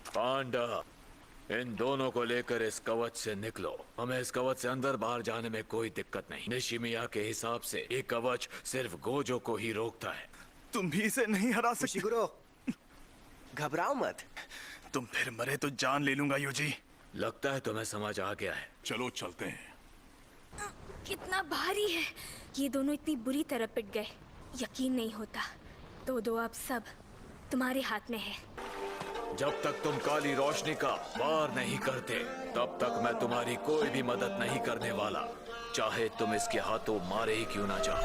पांडा, इन दोनों को लेकर इस कवच से निकलो। हमें इस कवच से अंदर बाहर जाने में कोई दिक्कत नहीं। निशिमिया के हिसाब से ये कवच सिर्फ गोजो को ही रोकता है। तुम भी इसे नहीं हरा सकते। शिगुरो, घबराओ मत। तुम फिर मरे तो जान ले लूंगा यूजी। लगता है तुम्हें समझ आ गया है। चलो चलते हैं। कितना भारी है। ये दोनों इतनी बुरी तरह पिट गए, यकीन नहीं होता। तो दो अब सब तुम्हारे हाथ में है। जब तक तुम काली रोशनी का वार नहीं करते तब तक मैं तुम्हारी कोई भी मदद नहीं करने वाला, चाहे तुम इसके हाथों मारे ही क्यों ना जाओ।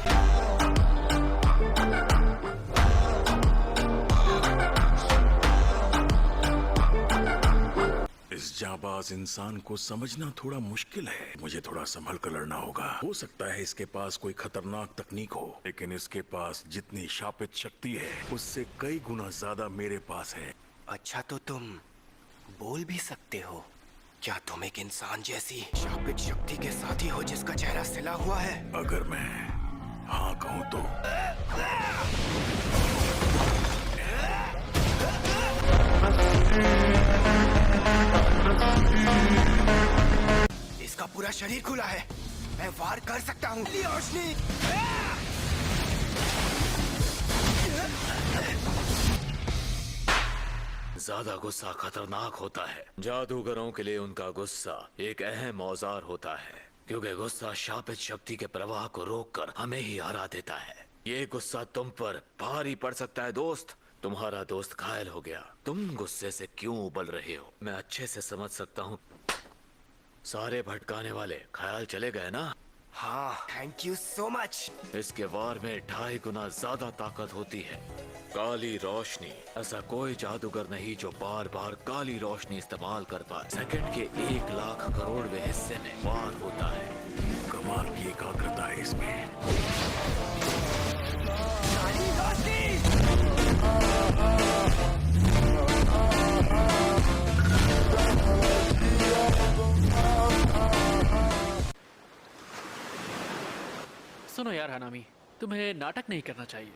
इस जाबाज इंसान को समझना थोड़ा मुश्किल है। मुझे थोड़ा संभल कर लड़ना होगा। हो सकता है इसके पास कोई खतरनाक तकनीक हो, लेकिन इसके पास जितनी शापित शक्ति है उससे कई गुना ज्यादा मेरे पास है। अच्छा, तो तुम बोल भी सकते हो। क्या तुम एक इंसान जैसी शापित शक्ति के साथी हो जिसका चेहरा सिला हुआ है? अगर मैं हाँ कहूँ तो इसका पूरा शरीर खुला है। मैं वार कर सकता हूँ। रोशनी, ज्यादा गुस्सा खतरनाक होता है। जादूगरों के लिए उनका गुस्सा एक अहम औजार होता है, क्योंकि गुस्सा शापित शक्ति के प्रवाह को रोककर हमें ही हरा देता है। ये गुस्सा तुम पर भारी पड़ सकता है दोस्त। तुम्हारा दोस्त घायल हो गया। तुम गुस्से से क्यों उबल रहे हो मैं अच्छे से समझ सकता हूँ। सारे भटकाने वाले ख्याल चले गए ना? हाँ, थैंक यू सो मच। इसके वार में 2.5 गुना ज्यादा ताकत होती है। काली रोशनी, ऐसा कोई जादूगर नहीं जो बार बार काली रोशनी इस्तेमाल कर पाए। सेकंड के 1 लाख करोड़वें हिस्से में वार होता है। कमाल की एकाग्रता है इसमें। काली रोशनी! सुनो यार हनामी, तुम्हें नाटक नहीं करना चाहिए।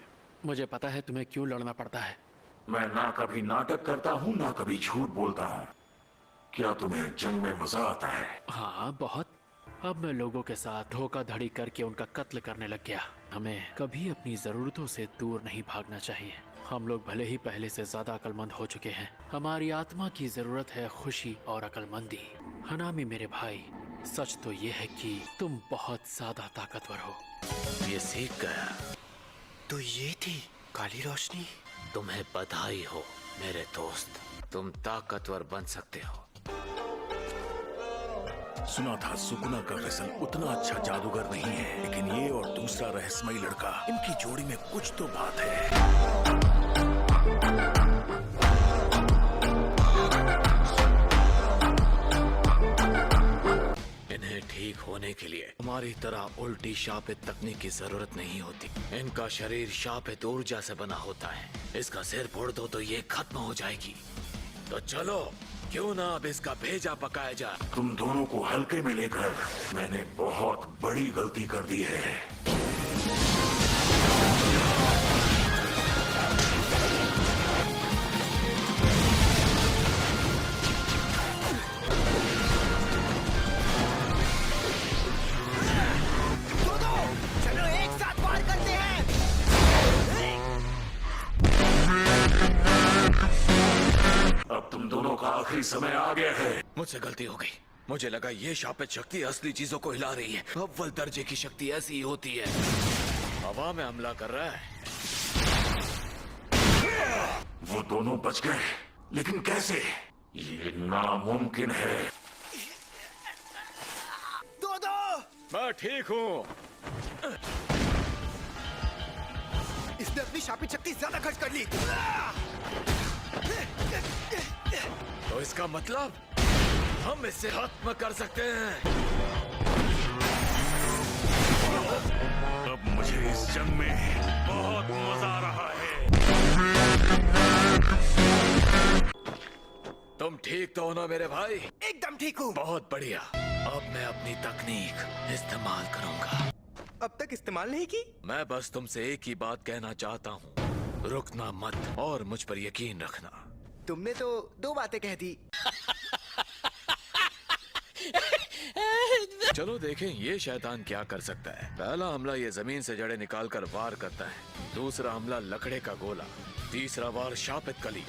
मुझे पता है तुम्हें क्यों लड़ना पड़ता है। मैं ना कभी नाटक करता हूँ ना कभी झूठ बोलता हूँ। क्या तुम्हें जंग में मजा आता है? हाँ, बहुत। अब मैं लोगों के साथ धोखाधड़ी करके उनका कत्ल करने लग गया। हमें कभी अपनी जरूरतों से दूर नहीं भागना चाहिए। हम लोग भले ही पहले से ज्यादा अक्लमंद हो चुके हैं। हमारी आत्मा की जरूरत है खुशी और अक्लमंदी। हनामी मेरे भाई, सच तो ये है कि तुम बहुत ज्यादा ताकतवर हो। ये सीख गया। तो ये थी काली रोशनी। तुम्हें बधाई हो मेरे दोस्त, तुम ताकतवर बन सकते हो। सुना था सुकुना का वेसल उतना अच्छा जादूगर नहीं है, लेकिन ये और दूसरा रहस्यमयी लड़का, इनकी जोड़ी में कुछ तो बात है। इन्हें ठीक होने के लिए हमारी तरह उल्टी शापित तकनीक की जरूरत नहीं होती। इनका शरीर शापित ऊर्जा से बना होता है। इसका सिर फोड़ दो तो ये खत्म हो जाएगी। तो चलो, क्यों ना अब इसका भेजा पकाया जाए। तुम दोनों को हल्के में लेकर मैंने बहुत बड़ी गलती कर दी है। चलो एक साथ वार करते हैं। अब तुम दोनों का आखिरी समय आ गया है। मुझसे गलती हो गई। मुझे लगा ये शापित शक्ति असली चीजों को हिला रही है। अव्वल दर्जे की शक्ति ऐसी ही होती है। हवा में हमला कर रहा है। वो दोनों बच गए, लेकिन कैसे? ये नामुमकिन है। दो मैं ठीक हूँ। इसने अपनी शापित शक्ति ज्यादा खर्च कर ली। तो इसका मतलब हम इसे खत्म कर सकते हैं। अब मुझे इस जंग में बहुत मजा आ रहा है। तुम ठीक तो हो ना मेरे भाई? एकदम ठीक हूँ। बहुत बढ़िया। अब मैं अपनी तकनीक इस्तेमाल करूंगा। अब तक इस्तेमाल नहीं की? मैं बस तुमसे एक ही बात कहना चाहता हूँ, रुकना मत और मुझ पर यकीन रखना। तुमने तो 2 बातें कह दी। चलो देखें ये शैतान क्या कर सकता है। पहला हमला ये जमीन से जड़ें निकालकर वार करता है। दूसरा हमला लकड़े का गोला। तीसरा वार शापित कली।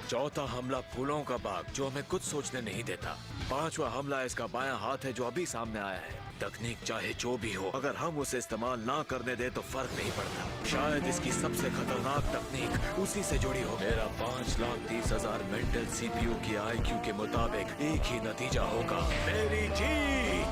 चौथा हमला फूलों का बाग जो हमें कुछ सोचने नहीं देता। पांचवा हमला इसका बायां हाथ है जो अभी सामने आया है। तकनीक चाहे जो भी हो, अगर हम उसे इस्तेमाल ना करने दे तो फर्क नहीं पड़ता। शायद इसकी सबसे खतरनाक तकनीक उसी से जुड़ी हो। मेरा 5,30,000 मेंटल CPU की IQ के मुताबिक एक ही नतीजा होगा, मेरी जीत।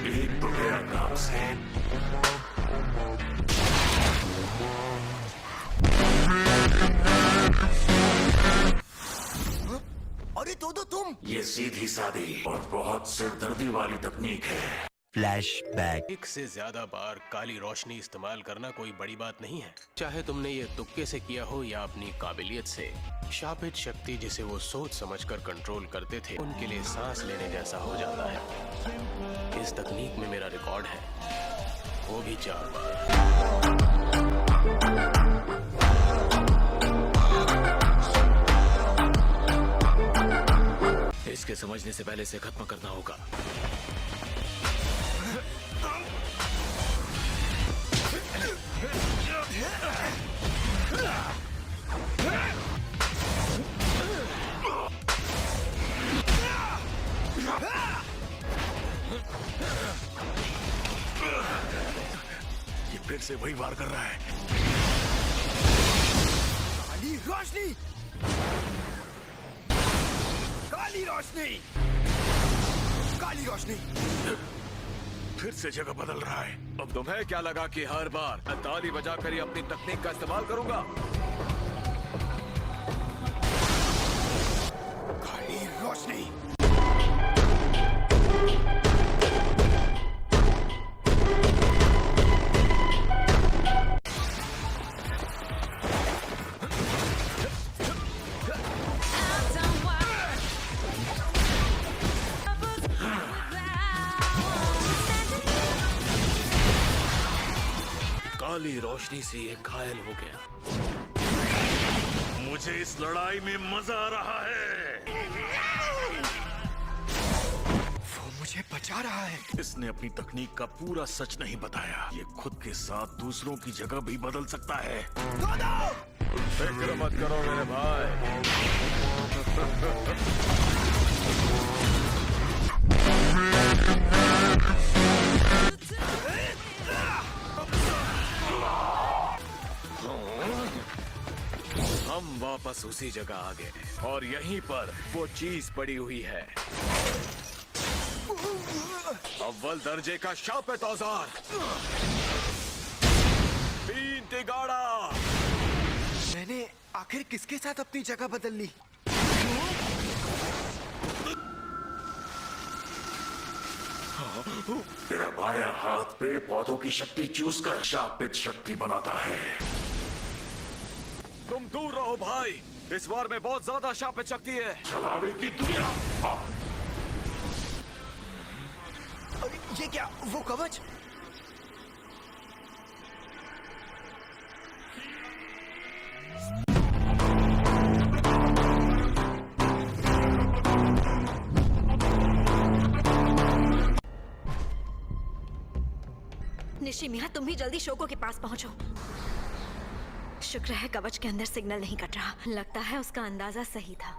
एक तो मेरा नाम से अरे तो तुम। ये सीधी सादी और बहुत सिरदर्दी वाली तकनीक है। फ्लैशबैक। एक से ज्यादा बार काली रोशनी इस्तेमाल करना कोई बड़ी बात नहीं है, चाहे तुमने ये तुक्के से किया हो या अपनी काबिलियत से। शापित शक्ति जिसे वो सोच समझकर कंट्रोल करते थे, उनके लिए सांस लेने जैसा हो जाता है। इस तकनीक में मेरा रिकॉर्ड है, वो भी 4 बार। इसके समझने से पहले इसे खत्म करना होगा। ये फिर से वही वार कर रहा है। काली रोशनी, काली रोशनी, काली रोशनी। फिर से जगह बदल रहा है। अब तुम्हें क्या लगा कि हर बार मैं ताली बजाकर ही अपनी तकनीक का इस्तेमाल करूंगा? काली रोशनी। काली रोशनी से ये घायल हो गया। मुझे इस लड़ाई में मजा आ रहा है। वो मुझे बचा रहा है। इसने अपनी तकनीक का पूरा सच नहीं बताया। ये खुद के साथ दूसरों की जगह भी बदल सकता है। फिक्र मत करो मेरे भाई। हम वापस उसी जगह आ गए और यहीं पर वो चीज पड़ी हुई है, अव्वल दर्जे का शापित औजार, 3 तिगाड़ा। मैंने आखिर किसके साथ अपनी जगह बदल ली? तेरा बायां हाथ पेड़ पौधों की शक्ति चूस कर शापित शक्ति बनाता है। तुम दूर रहो भाई, इस बार में बहुत ज्यादा शापित शक्ति है। छलावे की दुनिया। अरे ये क्या, वो कवच? निशिमिया, तुम भी जल्दी शोको के पास पहुंचो। शुक्र है कवच के अंदर सिग्नल नहीं कट रहा। लगता है उसका अंदाजा सही था।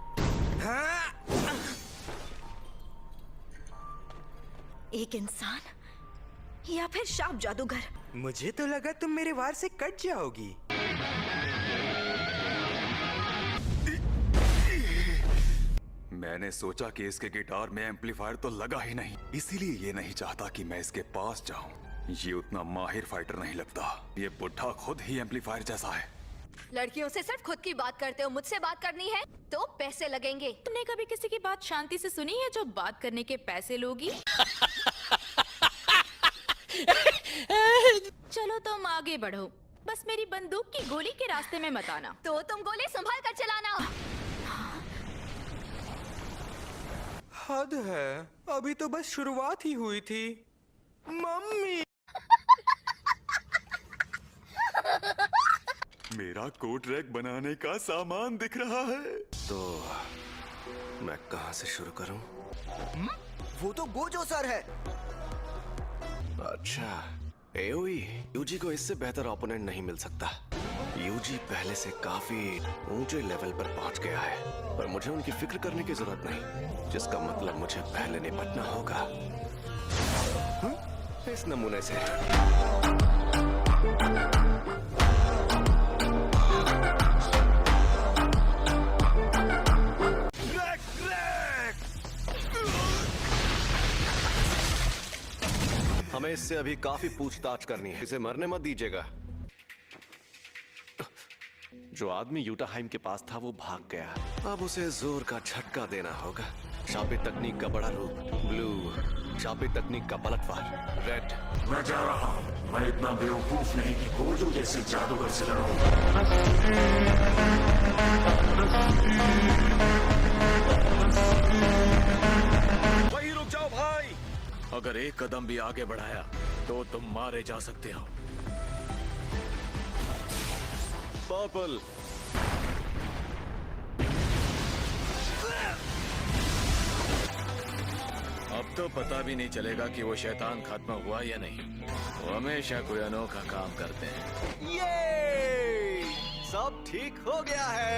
एक इंसान या फिर शाप जादूगर। मुझे तो लगा तुम मेरे वार से कट जाओगी। मैंने सोचा कि इसके गिटार में एम्पलीफायर तो लगा ही नहीं, इसीलिए ये नहीं चाहता कि मैं इसके पास जाऊं। ये उतना माहिर फाइटर नहीं लगता। ये बुढ़ा खुद ही एम्पलीफायर जैसा है। लड़कियों से सिर्फ खुद की बात करते हो, मुझसे बात करनी है तो पैसे लगेंगे। तुमने कभी किसी की बात शांति से सुनी है जो बात करने के पैसे लोगी? चलो तुम आगे बढ़ो। बस मेरी बंदूक की गोली के रास्ते में मत आना। तो तुम गोली संभाल कर चलाना। हद है, अभी तो बस शुरुआत ही हुई थी। मम्मी। मेरा कोट रैक बनाने का सामान दिख रहा है। तो मैं कहां से शुरू करूं? वो तो गोजो सर है। अच्छा, एओई, यूजी को इससे बेहतर ओपोनेंट नहीं मिल सकता। यूजी पहले से काफी ऊंचे लेवल पर पहुंच गया है, पर मुझे उनकी फिक्र करने की जरूरत नहीं, जिसका मतलब मुझे पहले निपटना होगा इस नमूने से। हमें इससे अभी काफी पूछताछ करनी है। इसे मरने मत दीजिएगा। जो आदमी यूटाहाइम के पास था वो भाग गया। अब उसे जोर का झटका देना होगा। शापित तकनीक का बड़ा रूप ब्लू, शापित तकनीक का पलटवार रेड। मैं जा रहा हूँ। मैं इतना बेवकूफ नहीं कि गोजो जैसे जादूगर से लड़ूं। वहीं रुक जाओ भाई। अगर एक कदम भी आगे बढ़ाया तो तुम मारे जा सकते हो। पर्पल। अब तो पता भी नहीं चलेगा कि वो शैतान खत्म हुआ या नहीं। वो हमेशा कोई अनोखा काम करते हैं। ये सब ठीक हो गया है।